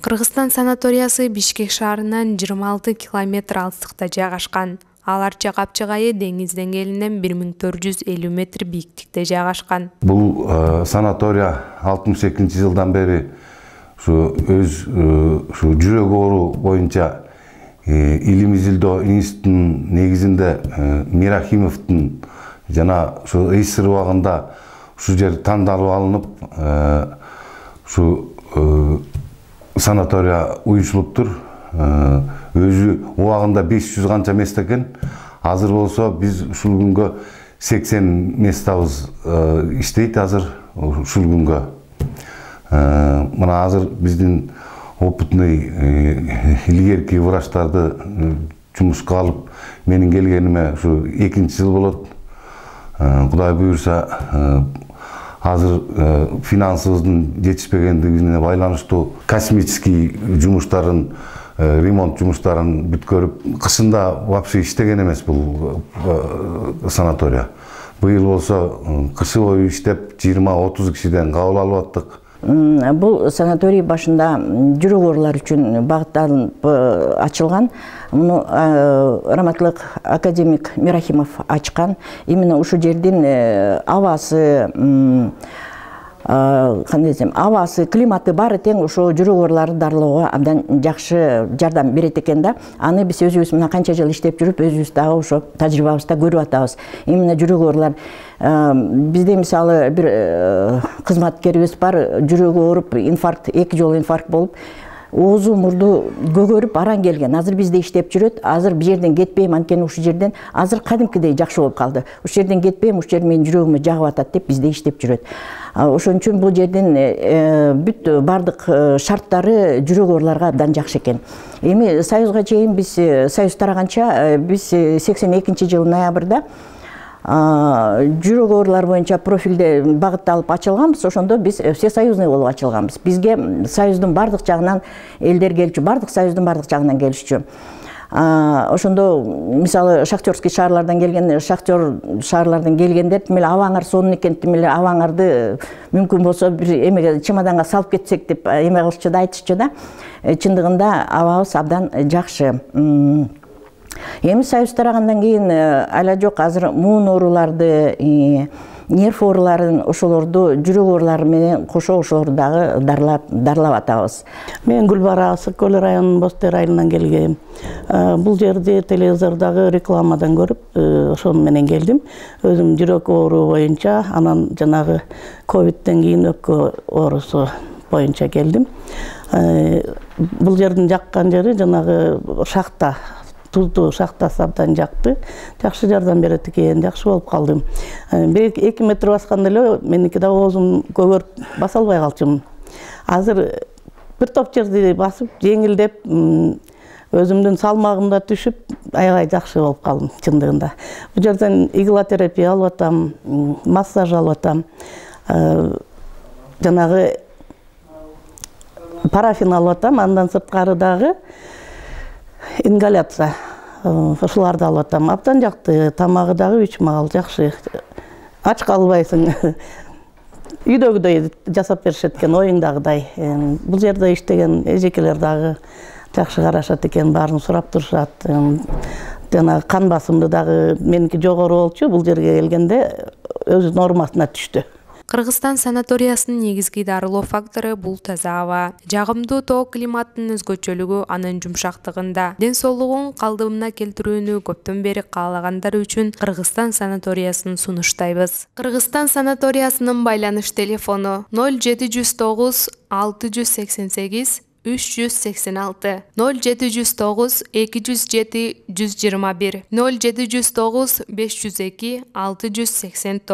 Кыргызстан санаториясы Бишкек шаарынан 26 километр алыстыкта жайгашкан. Ал Арча Капчыгайы деңиз деңгээлинен 1450 метр бийиктикте жайгашкан. Бул санатория 68-жылдан бери өз жүрөк оору боюнча Илим изилдөө институтунун негизинде Мирахимовдун жана СССР убагында жер тандалып алынып, санатория уюшулуптур. Өзү убагында 500 канча мест экен. Азыр болсо биз ушул күнгө 80 местабыз иштейт азыр ушул күнгө. Мына азыр биздин опытный илгерки врачтарды жумушка алып, менин келгениме ушу 2-жыл болот. Кудай буюрса, азыр финансыбыздын жетишпегендигине байланыштуу косметический жумуштарын, ремонт жумуштарын бүткөрүп, кышында вообще иштеген эмес бул санатория. Быйыл болсо кышы бою иштеп 20-30 кишиден кабыл алып аттык. Бұл санаторий башында жүрөк оорулар үчүн багытталып ачылган. Муну раматлык академик Мирахимов ачкан. Именно ушу жердин абасы, абасы, климаты бары тең ошо жүрөк ооруларды дарылоого абдан жакшы жардам берет экен да. Аны биз өзүбүз мына канча жыл иштеп жүрүп, өзүбүз дагы ошо тажрыйбабызда көрүп атабыз. Именно жүрөк оорулар бизде мисалы бир кызматкерибиз бар, жүрөгү ооруп, инфаркт, 2 жолу инфаркт болуп, оозу мурду көгөрүп аран келген. Азыр бизде иштеп жүрөт. Азыр бу жерден кетпейм, анткени ушул жерден азыр кадимкидей жакшы болуп калды. Ушул жерден кетпейм, ушул жер менин жүрөгүмө жагып атат деп бизде иштеп жүрөт. Ошон үчүн бул жердин бүт бардык шарттары жүрөк ооруларга абдан жакшы экен. Эми Союзга чейин биз Союз тараганча биз 82-жыл ноябрда жүрөк оорулар боюнча профилде багытталып ачылганбыз. Ошондо биз всесоюзный болуп ачылганбыз. Бизге Союздун бардык жагынан элдер келчү, бардык Союздун бардык жагынан келишчү. Ошондо мисалы шахтерский шаарлардан келгендер тимеле абаңар сонун экен, тимеле абаңарды мүмкүн болсо бир эмеге чемоданга салып кетсек деп эме кылышчу да, айтышчу да. Чындыгында абабыз абдан жакшы. Эми Союз тарагандан кийин ала жок, азыр муун ооруларды, нерв ооруларын, ошолорду жүрөк оорулары менен кошо ошолорду дагы дарылап атабыз. Мен Гүлбара Ысык-Көл районунун Бостер айылынан келгем. Бул жерди телевизордогу рекламадан көрүп, ошон менен келдим. Өзүм жүрөк оору боюнча, анан жанагы ковидтен кийин өкпө оорусу боюнча келдим. Бул жердин жаккан жери жанагы шахта, туздуу шахтасы абдан жакты. Жакшы жардам берет экен, жакшы болуп калдым. 2 метр басканда эле меники да оозум көгөрүп баса албай калчумун. Азыр бир топ жерди басып, жеңилдеп, өзүмдүн салмагым да түшүп, аябай жакшы болуп калдым чындыгында. Бул жерден иглотерапия алып атам, массаж алып атам. Жанагы парафин алып атам, андан сырткары дагы ингаляция ошоларды алып атам. Абдан жакты, тамагы дагы 3 маал жакшы. Ач калбайсың. Үйдөгүдөй жасап беришет экен, оюңдагыдай. Бул жерде иштеген эжекелер дагы жакшы карашат экен, баарын сурап турушат. Жана кан басымды дагы меники жогору болчу, бул жерге келгенде өзү нормасына түштү. Кыргызстан санаториясынын негизги дарылоо фактору бул таза аба. Жагымдуу тоо климаттын өзгөчөлүгү анын жумшактыгында. Ден соолугун калдыбына келтирүүнү көптөн бери каалагандар үчүн Кыргызстан санаториясын сунуштайбыз. Кыргызстан санаториясынын байланыш телефону 0709 688 386, 0709 207 121, 0709 502 689.